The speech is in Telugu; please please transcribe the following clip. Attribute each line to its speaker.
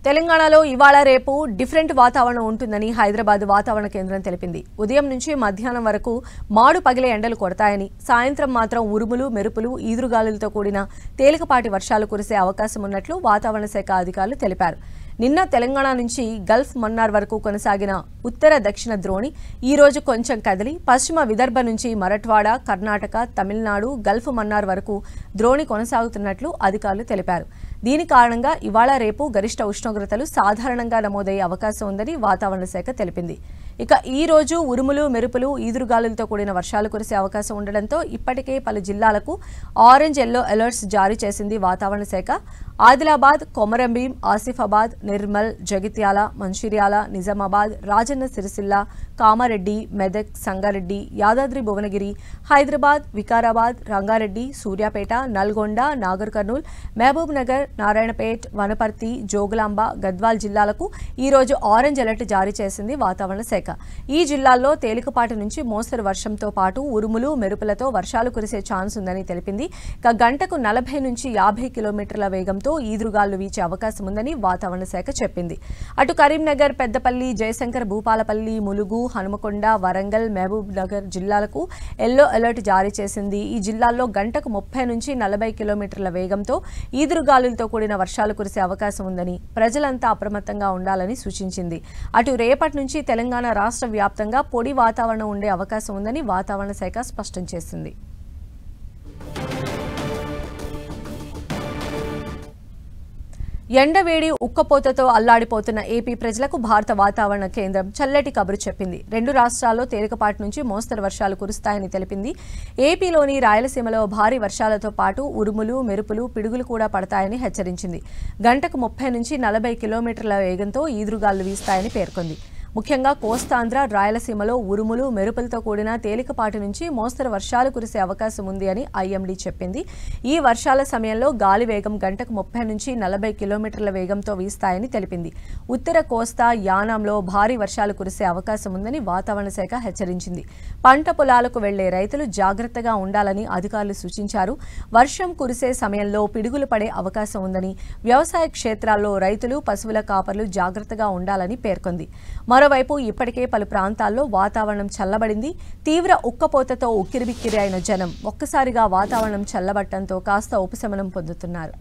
Speaker 1: తెలంగాణలో ఇవాళ రేపు డిఫరెంట్ వాతావరణం ఉంటుందని హైదరాబాద్ వాతావరణ కేంద్రం తెలిపింది. ఉదయం నుంచి మధ్యాహ్నం వరకు మాడు పగిలే ఎండలు కొడతాయని, సాయంత్రం మాత్రం ఉరుములు, మెరుపులు, ఈదురుగాలులతో కూడిన తేలికపాటి వర్షాలు కురిసే అవకాశం ఉన్నట్లు వాతావరణ శాఖ అధికారులు తెలిపారు. నిన్న తెలంగాణ నుంచి గల్ఫ్ మన్నార్ వరకు కొనసాగిన ఉత్తర దక్షిణ ద్రోణి ఈ రోజు కొంచెం కదిలి పశ్చిమ విదర్భ నుంచి మరఠ్వాడ, కర్ణాటక, తమిళనాడు, గల్ఫ్ మన్నార్ వరకు ద్రోణి కొనసాగుతున్నట్లు అధికారులు తెలిపారు. దీని కారణంగా ఇవాళ రేపు గరిష్ట ఉష్ణోగ్రతలు సాధారణంగా నమోదయ్యే అవకాశం ఉందని వాతావరణ శాఖ తెలిపింది. ఇక ఈ రోజు ఉరుములు, మెరుపులు, ఈదురుగాలులతో కూడిన వర్షాలు కురిసే అవకాశం ఉండడంతో ఇప్పటికే పలు జిల్లాలకు ఆరెంజ్, ఎల్లో అలర్ట్స్ జారీ చేసింది వాతావరణ శాఖ. ఆదిలాబాద్, కొమరంభీం, ఆసిఫాబాద్, నిర్మల్, జగిత్యాల, మంచిర్యాల, నిజామాబాద్, రాజన్న సిరిసిల్ల, కామారెడ్డి, మెదక్, సంగారెడ్డి, యాదాద్రి భువనగిరి, హైదరాబాద్, వికారాబాద్, రంగారెడ్డి, సూర్యాపేట, నల్గొండ, నాగర్ కర్నూల్, మహబూబ్ నగర్, నారాయణపేట్, వనపర్తి, జోగులాంబ, గద్వాల్ జిల్లాలకు ఈ రోజు ఆరెంజ్ అలర్ట్ జారీ చేసింది వాతావరణ శాఖ. ఈ జిల్లాల్లో తేలికపాటి నుంచి మోస్తరు వర్షంతో పాటు ఉరుములు, మెరుపులతో వర్షాలు కురిసే ఛాన్స్ ఉందని తెలిపింది. ఇక గంటకు 40 నుంచి 50 కిలోమీటర్ల వేగంతో ఈదురుగాలు వీచే అవకాశం ఉందని వాతావరణ శాఖ చెప్పింది. అటు కరీంనగర్, పెద్దపల్లి, జయశంకర్, భూపాలపల్లి, ములుగు, హనుమకొండ, వరంగల్, మహబూబ్ నగర్ జిల్లాలకు ఎల్లో అలర్ట్ జారీ చేసింది. ఈ జిల్లాల్లో గంటకు 30 నుంచి 40 కిలోమీటర్ల వేగంతో ఈదురుగాలులతో కూడిన వర్షాలు కురిసే అవకాశం ఉందని, ప్రజలంతా అప్రమత్తంగా ఉండాలని సూచించింది. అటు రేపటి నుంచి తెలంగాణ రాష్ట్ర వ్యాప్తంగా పొడి వాతావరణం ఉండే అవకాశం ఉందని వాతావరణ శాఖ స్పష్టం చేసింది. ఎండవేడి, ఉక్కపోతతో అల్లాడిపోతున్న ఏపీ ప్రజలకు భారత వాతావరణ కేంద్రం చల్లటి కబురు చెప్పింది. 2 రాష్ట్రాల్లో తేలికపాటి నుంచి మోస్తరు వర్షాలు కురుస్తాయని తెలిపింది. ఏపీలోని రాయలసీమలో భారీ వర్షాలతో పాటు ఉరుములు, మెరుపులు, పిడుగులు కూడా పడతాయని హెచ్చరించింది. గంటకు 30 నుంచి 40 కిలోమీటర్ల వేగంతో ఈదురుగాలు వీస్తాయని పేర్కొంది. ముఖ్యంగా కోస్తాంధ్ర, రాయలసీమలో ఉరుములు, మెరుపులతో కూడిన తేలికపాటి నుంచి మోస్తరు వర్షాలు కురిసే అవకాశం ఉంది అని ఐఎండీ చెప్పింది. ఈ వర్షాల సమయంలో గాలి వేగం గంటకు 30 నుంచి 40 కిలోమీటర్ల వేగంతో వీస్తాయని తెలిపింది. ఉత్తర కోస్తా, యానాంలో భారీ వర్షాలు కురిసే అవకాశం ఉందని వాతావరణ శాఖ హెచ్చరించింది. పంట పొలాలకు వెళ్లే రైతులు జాగ్రత్తగా ఉండాలని అధికారులు సూచించారు. వర్షం కురిసే సమయంలో పిడుగులు పడే అవకాశం ఉందని, వ్యవసాయ క్షేత్రాల్లో రైతులు, పశువుల కాపర్లు జాగ్రత్తగా ఉండాలని పేర్కొంది. మరోవైపు ఇప్పటికే పలు ప్రాంతాల్లో వాతావరణం చల్లబడింది. తీవ్ర ఉక్కపోతతో ఉక్కిరిబిక్కిరి అయిన జనం ఒక్కసారిగా వాతావరణం చల్లబట్టడంతో కాస్త ఉపశమనం పొందుతున్నారు.